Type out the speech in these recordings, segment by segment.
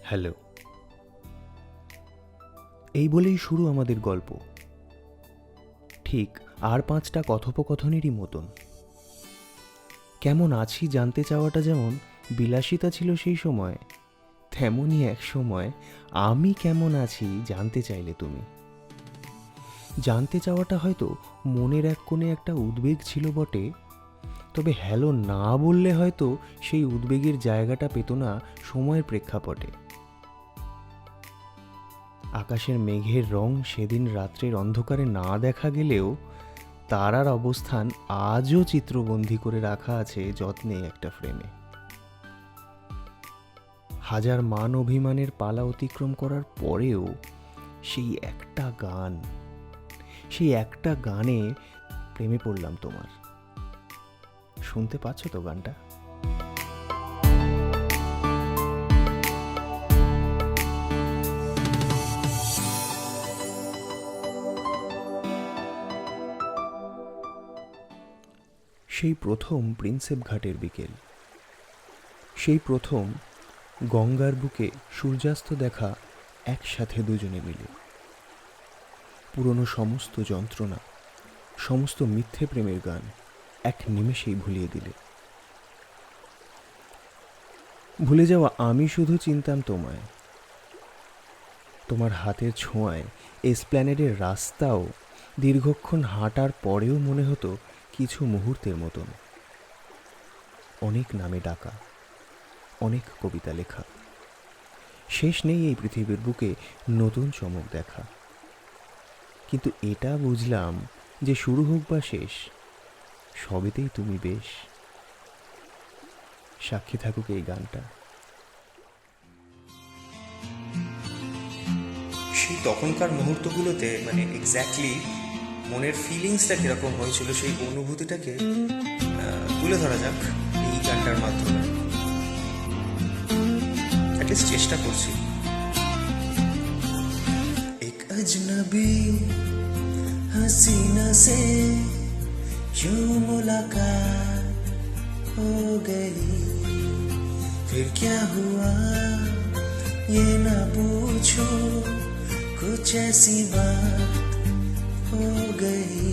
Hello. এই বলেই শুরু আমাদের গল্প, ঠিক আর 5টা কথোপকথনেরই মতন। কেমন আছি জানতে চাওয়াটা যেমন বিলাসিতা ছিল সেই সময়, তেমনই এক সময় আমি কেমন আছি জানতে চাইলে তুমি। জানতে চাওয়াটা হয়তো মনের এক কোণে একটা উদ্বেগ ছিল বটে, তবে হ্যালো না বললে হয়তো সেই উদ্বেগের জায়গাটা পেত না সময়ের প্রেক্ষাপটে। আকাশের মেঘের রং সেদিন রাত্রের অন্ধকারে না দেখা গেলেও তারার অবস্থান আজও চিত্রবন্দী করে রাখা আছে যত্নে একটা ফ্রেমে। হাজার মান অভিমানের পালা অতিক্রম করার পরেও সেই একটা গানে প্রেমে পড়লাম তোমার। শুনতে পাচ্ছ তো গানটা? সেই প্রথম প্রিন্সেপ ঘাটের বিকেল, সেই প্রথম গঙ্গার বুকে সূর্যাস্ত দেখা একসাথে দুজনে মিলে। পুরনো সমস্ত যন্ত্রণা, সমস্ত মিথ্যে প্রেমের গান এক নিমেষেই ভুলিয়ে দিলে। ভুলে যাওয়া আমি শুধু চিনতাম তোমায়। তোমার হাতের ছোঁয়ায় এসপ্ল্যানেডের রাস্তাও দীর্ঘক্ষণ হাঁটার পরেও মনে হতো কিছু মুহূর্তের মতন। অনেক নামে ডাকা, অনেক কবিতা লেখা, শেষ নেই এই পৃথিবীর বুকে নতুন চমক দেখা। কিন্তু এটা বুঝলাম যে শুরু হোক বা শেষ, সবেতেই তুমি বেশ। সাক্ষী থাকুক এই গানটা। সেই তখনকার মুহূর্তগুলোতে মানে এক্স্যাক্টলি মনের ফিলিংসটা কীরকম হয়েছিল সেই অনুভূতিটাকে তুলে ধরা যাক এই গানটার মাধ্যমে। অ্যাটলিস্ট চেষ্টা করছি। এক अजनबी हसीना से यूं मुलाकात हो गई, फिर क्या हुआ ये ना पूछो, कुछ ऐसी बात हो गई।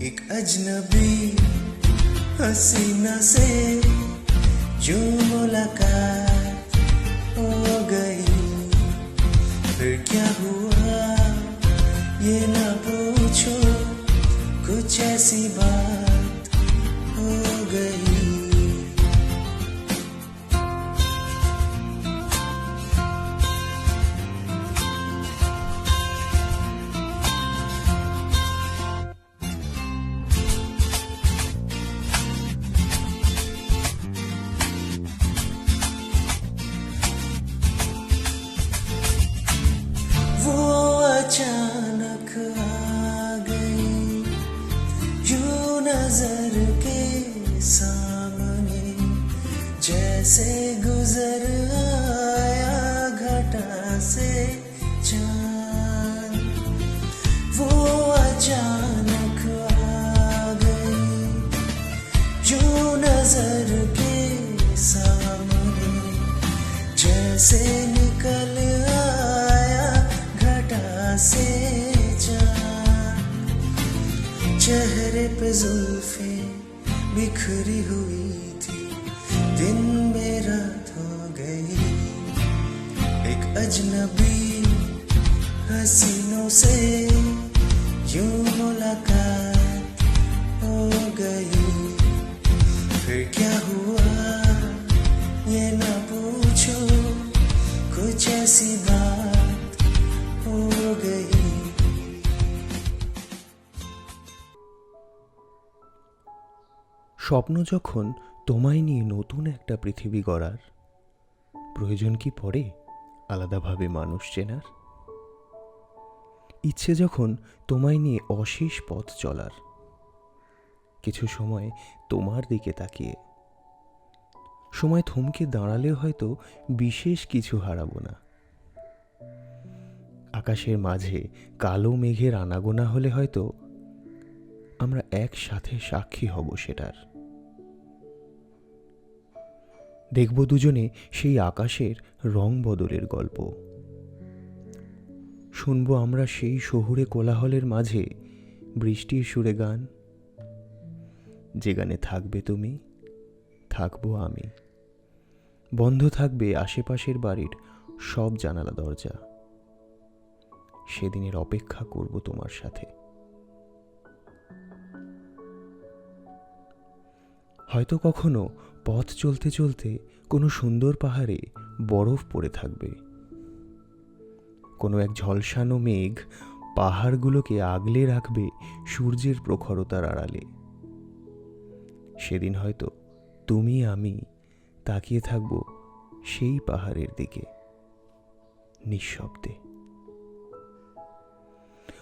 एक अजनबी हसीना से यूं मुलाकात हो गई, फिर क्या हुआ ये ना पूछो, कुछ ऐसी बात हो गई। वो अचानक आ गई यूं नजर के सामने, जैसे गुजर आया घटा से चांद। वो अचानक आ गई यूं नजर के सामने, जैसे निकल आया घटा से चांद। चेहरे पे जुल्फे बिखरी हुई थी, दिन में रात हो गई। एक अजनबी हसीनों से यूं मुलाकात हो गई, फिर क्या हुआ ये ना पूछो, कुछ ऐसी बात हो गई। স্বপ্ন যখন তোমায় নিয়ে নতুন একটা পৃথিবী গড়ার, প্রয়োজন কি পড়ে আলাদাভাবে মানুষ চেনার? ইচ্ছে যখন তোমায় নিয়ে অশেষ পথ চলার, কিছু সময় তোমার দিকে তাকিয়ে সময় থমকে দাঁড়ালেও হয়তো বিশেষ কিছু হারাবো না। আকাশের মাঝে কালো মেঘের আনাগোনা হলে হয়তো আমরা একসাথে সাক্ষী হব সেটার। দেখব দুজনে সেই আকাশের রং বদলের গল্প। শুনবো আমরা সেই শহুরে কোলাহলের মাঝে বৃষ্টির সুরে গান, যে গানে থাকবে তুমি, থাকবো আমি। বন্ধ থাকবে আশেপাশের বাড়ির সব জানালা দরজা। সেদিনের অপেক্ষা করব তোমার সাথে। হয়তো কখনো পথ চলতে চলতে কোনো সুন্দর পাহাড়ে বরফ পড়ে থাকবে। কোনো এক ঝলসানো মেঘ পাহাড়গুলোকে আগলে রাখবে সূর্যের প্রখরতার আড়ালে। সেদিন হয়তো তুমি আমি তাকিয়ে থাকব সেই পাহাড়ের দিকে নিঃশব্দে।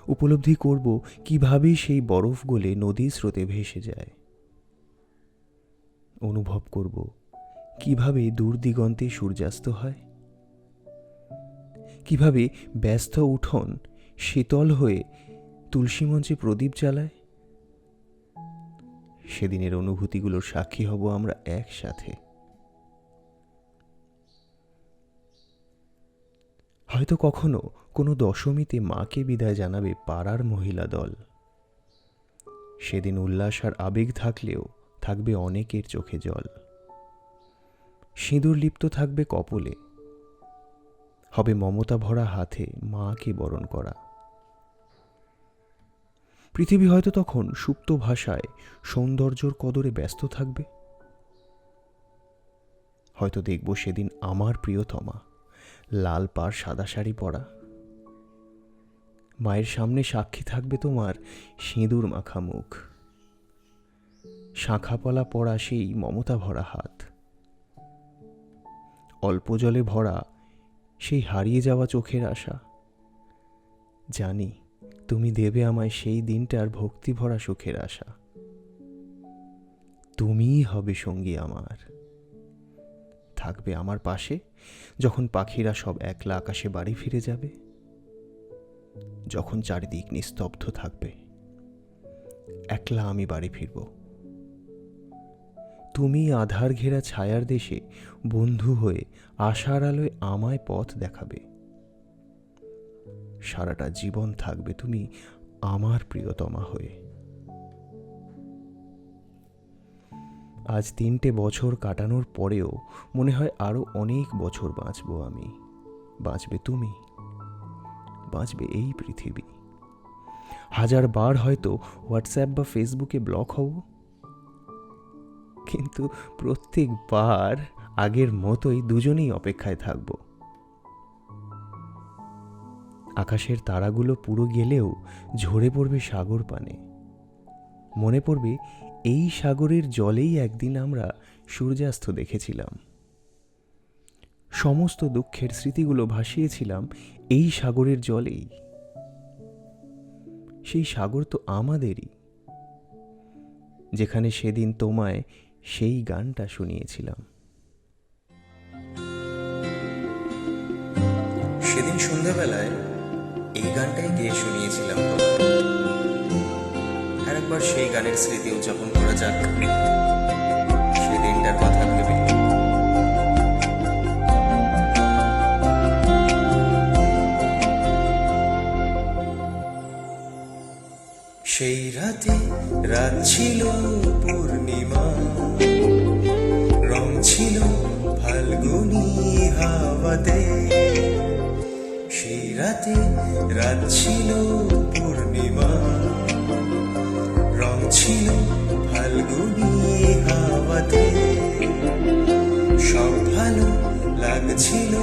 উপলব্ধি করব কিভাবে সেই বরফ গলে নদীর স্রোতে ভেসে যায়। অনুভব করব কিভাবে দূর দিগন্তে সূর্যাস্ত হয়, কিভাবে ব্যস্ত উঠোন শীতল হয়ে তুলসী মঞ্চে প্রদীপ জ্বালায়। সেদিনের অনুভূতিগুলোর সাক্ষী হব আমরা একসাথে। হয়তো কখনো কোনো দশমীতে মাকে বিদায় জানাবে পাড়ার মহিলা দল। সেদিন উল্লাস আর আবেগ থাকলেও থাকবে অনেকের চোখে জল। সিঁদুর লিপ্ত থাকবে কপলে, হবে মমতা ভরা হাতে মাকে বরণ করা। পৃথিবী হয়তো তখন সুপ্ত ভাষায় সৌন্দর্যর কদরে ব্যস্ত থাকবে। হয়তো দেখব সেদিন আমার প্রিয়তমা লাল পাড় সাদা শাড়ি পরা। মায়ের সামনে সাক্ষী থাকবে তোমার সিঁদুর মাখা মুখ, শাঁখাপলা পরা সেই মমতা ভরা হাত, অল্প জলে ভরা সেই হারিয়ে যাওয়া চোখের আশা। জানি তুমি দেবে আমায় সেই দিনটার ভক্তি ভরা সুখের আশা। তুমিই হবে সঙ্গী আমার, থাকবে আমার পাশে যখন পাখিরা সব একলা আকাশে বাড়ি ফিরে যাবে, যখন চারিদিক নিস্তব্ধ থাকবে, একলা আমি বাড়ি ফিরব। তুমি আধার ঘেরা ছায়ার দেশে বন্ধু হয়ে আশার আলোয় আমায় পথ দেখাবে। সারাটা জীবন থাকবে তুমি আমার প্রিয়তমা হয়ে। আজ 3টে বছর কাটানোর পরেও মনে হয় আরো অনেক বছর বাঁচবো আমি। বাঁচবে তুমি, বাঁচবে এই পৃথিবী। 1000 বার হয়তো হোয়াটসঅ্যাপ বা ফেসবুকে ব্লক হব, কিন্তু প্রত্যেকবার আগের মতোই দুজনেই অপেক্ষায় থাকব। আকাশের তারাগুলো পুরো গেলেও ঝরে পড়বে সাগর পানে। মনে পড়বে এই সাগরের জলেই একদিন আমরা সূর্যাস্ত দেখেছিলাম। সমস্ত দুঃখের স্মৃতিগুলো ভাসিয়েছিলাম এই সাগরের জলেই। সেই সাগর তো আমাদেরই, যেখানে সেদিন তোমায় সেই গানটা শুনিয়েছিলাম। সেদিন সন্ধ্যাবেলায় এই গানটাই গেয়ে শুনিয়েছিলাম তোমায়। আরেকবার সেই গানের স্মৃতি উদযাপন করা যাক, সেই দিনটার কথা ভেবে। সেই রাতে রাত ছিল পূর্ণিমা, রং ছিল ফাল্গুনি হাওয়াতে। সেই রাতে রাত ছিল পূর্ণিমা, রং ছিল ফাল্গুনি হাওয়াতে। সব ভালো লাগছিল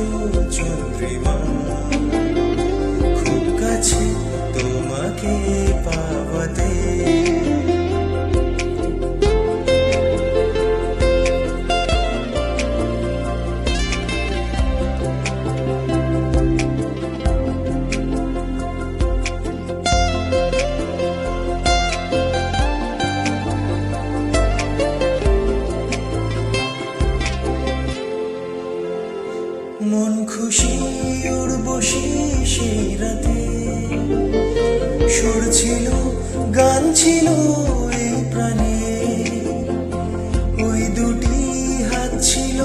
চন্দ্রিমা, খুব কাছে তোমাকে পাওয়াতে। মন খুশি উর্বশী সেই রাতে, সুর ছিল গান ছিল এই প্রাণে। ওই দুটি হাত ছিল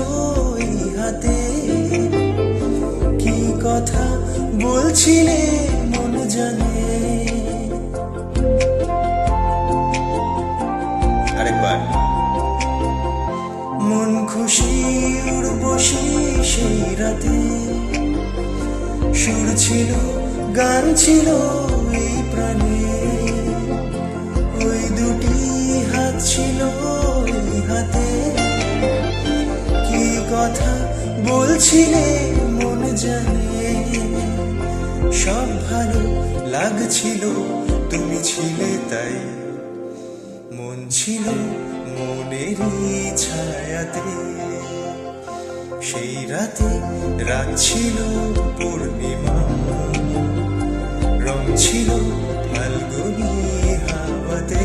বলছিলে মন জানে। আরেকবার। মন খুশি উর্বশী সেই রাতে, সুর ছিল গান ছিল এই প্রাণে, ওই দুটি হাত ছিল এই হাতে, কি কথা বলছিলে মন জানে। সব ভালো লাগছিল, তুমি ছিলে তাই, মন ছিল মনেরই ছায়াতে। সেই রাতে রাত ছিল পূর্ণিমা, রং ছিল ফাল্গুনি হাওয়াতে।